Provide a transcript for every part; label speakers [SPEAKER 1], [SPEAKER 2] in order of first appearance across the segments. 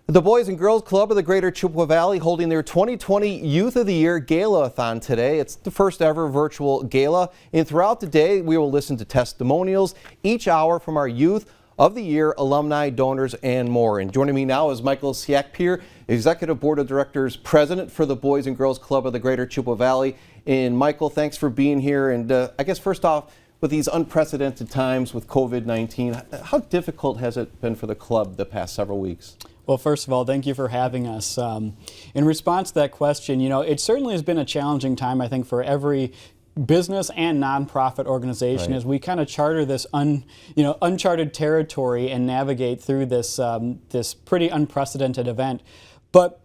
[SPEAKER 1] The Boys and Girls Club of the Greater Chippewa Valley holding their 2020 Youth of the Year Gala-a-thon today. It's the first ever virtual gala, and throughout the day we will listen to testimonials each hour from our Youth of the Year alumni, donors, and more. And joining me now is Michael Siakpere, Executive Board of Directors President for the Boys and Girls Club of the Greater Chippewa Valley. And Michael, thanks for being here. And I guess first off, with these unprecedented times with COVID-19, how difficult has it been for the club the past several weeks?
[SPEAKER 2] Well, first of all, thank you for having us. In response to that question, it certainly has been a challenging time, I think, for every business and nonprofit organization as we kind of charter this uncharted territory and navigate through this this pretty unprecedented event. But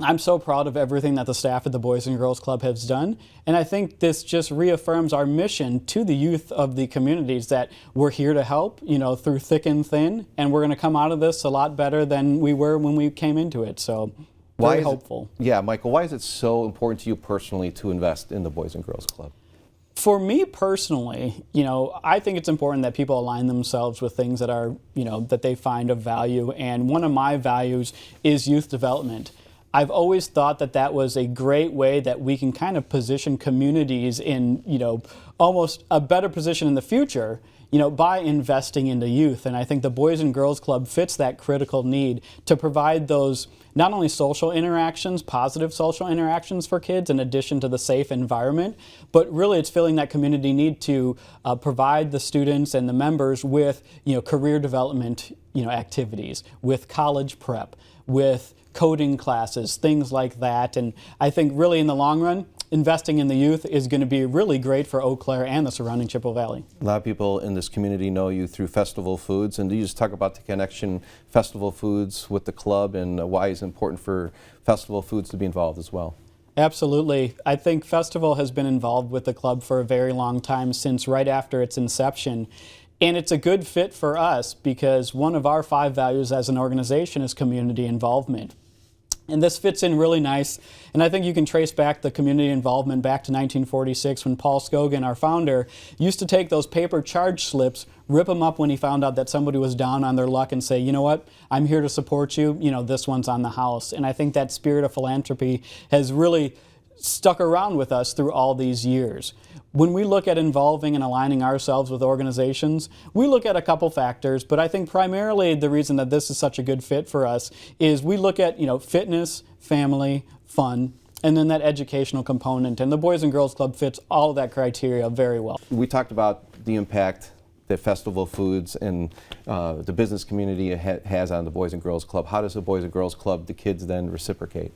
[SPEAKER 2] I'm so proud of everything that the staff at the Boys and Girls Club has done, and I think this just reaffirms our mission to the youth of the communities that we're here to help, through thick and thin, and we're going to come out of this a lot better than we were when we came into it. So, very hopeful.
[SPEAKER 1] Yeah, Michael, why is it so important to you personally to invest in the Boys and Girls Club?
[SPEAKER 2] For me personally, I think it's important that people align themselves with things that are, that they find of value, and one of my values is youth development. I've always thought that that was a great way that we can kind of position communities in, almost a better position in the future, by investing into youth. And I think the Boys and Girls Club fits that critical need to provide those not only social interactions, positive social interactions for kids in addition to the safe environment, but really it's filling that community need to provide the students and the members with, career development, activities, with college prep, with coding classes, things like that. And I think really in the long run, investing in the youth is going to be really great for Eau Claire and the surrounding Chippewa Valley.
[SPEAKER 1] A lot of people in this community know you through Festival Foods, and you just talk about the connection Festival Foods with the club and why it's important for Festival Foods to be involved as well.
[SPEAKER 2] Absolutely. I think Festival has been involved with the club for a very long time, since right after its inception. And it's a good fit for us because one of our 5 values as an organization is community involvement. And this fits in really nice, and I think you can trace back the community involvement back to 1946 when Paul Scogan, our founder, used to take those paper charge slips, rip them up when he found out that somebody was down on their luck and say, you know what, I'm here to support you, this one's on the house. And I think that spirit of philanthropy has really stuck around with us through all these years. When we look at involving and aligning ourselves with organizations, we look at a couple factors, but I think primarily the reason that this is such a good fit for us is we look at, fitness, family, fun, and then that educational component. And the Boys and Girls Club fits all of that criteria very well.
[SPEAKER 1] We talked about the impact that Festival Foods and the business community has on the Boys and Girls Club. How does the Boys and Girls Club, the kids, then reciprocate?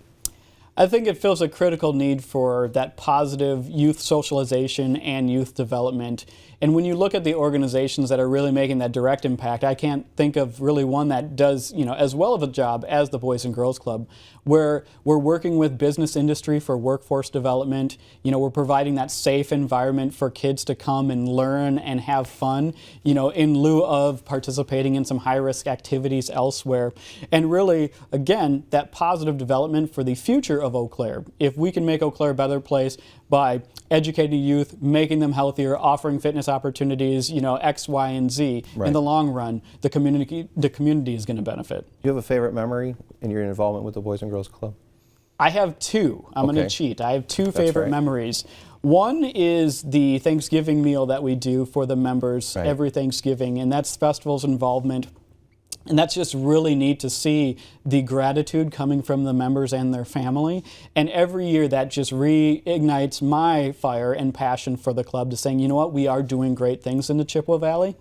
[SPEAKER 2] I think it fills a critical need for that positive youth socialization and youth development. And when you look at the organizations that are really making that direct impact, I can't think of really one that does, as well of a job as the Boys and Girls Club, where we're working with business industry for workforce development. We're providing that safe environment for kids to come and learn and have fun, in lieu of participating in some high-risk activities elsewhere. And really, again, that positive development for the future of Eau Claire. If we can make Eau Claire a better place by educating youth, making them healthier, offering fitness opportunities, X, Y, and Z, in the long run, the community is going to benefit.
[SPEAKER 1] Do you have a favorite memory in your involvement with the Boys and Girls Club?
[SPEAKER 2] I have 2. I'm going to cheat. I have 2 favorite memories. One is the Thanksgiving meal that we do for the members every Thanksgiving, and that's Festival's involvement. And that's just really neat to see the gratitude coming from the members and their family. And every year that just reignites my fire and passion for the club to saying, you know what, we are doing great things in the Chippewa Valley.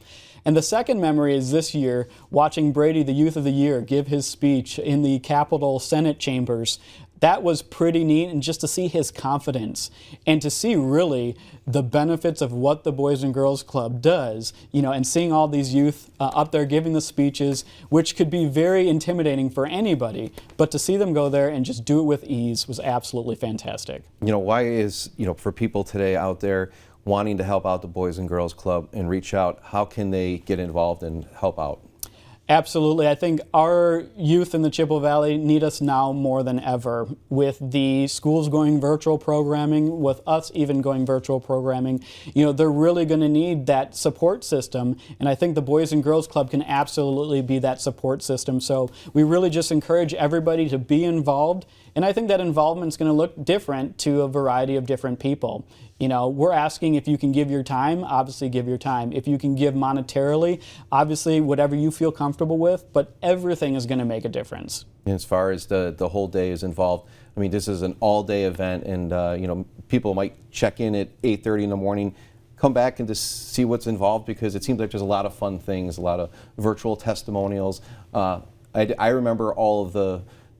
[SPEAKER 2] And the second memory is this year, watching Brady, the Youth of the Year, give his speech in the Capitol Senate chambers. That was pretty neat, and just to see his confidence and to see really the benefits of what the Boys and Girls Club does, and seeing all these youth up there giving the speeches, which could be very intimidating for anybody, but to see them go there and just do it with ease was absolutely fantastic.
[SPEAKER 1] Why is, for people today out there wanting to help out the Boys and Girls Club and reach out, how can they get involved and help out?
[SPEAKER 2] Absolutely. I think our youth in the Chippewa Valley need us now more than ever. With the schools going virtual programming, with us even going virtual programming, they're really going to need that support system. And I think the Boys and Girls Club can absolutely be that support system. So we really just encourage everybody to be involved. And I think that involvement is going to look different to a variety of different people. We're asking if you can give your time, obviously give your time. If you can give monetarily, obviously whatever you feel comfortable with, but everything is going to make a difference.
[SPEAKER 1] And as far as the whole day is involved, I mean, this is an all-day event, and people might check in at 8:30 in the morning, come back and just see what's involved, because it seems like there's a lot of fun things, a lot of virtual testimonials. I remember all of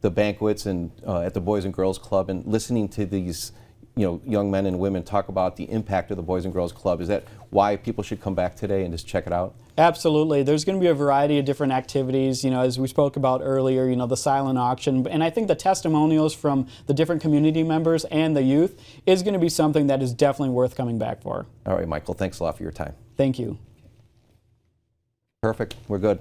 [SPEAKER 1] the banquets and at the Boys and Girls Club, and listening to these young men and women talk about the impact of the Boys and Girls Club. Is that why people should come back today and just check it out?
[SPEAKER 2] Absolutely. There's going to be a variety of different activities, as we spoke about earlier, the silent auction. And I think the testimonials from the different community members and the youth is going to be something that is definitely worth coming back for.
[SPEAKER 1] All right, Michael, thanks a lot for your time.
[SPEAKER 2] Thank you.
[SPEAKER 1] Perfect. We're good.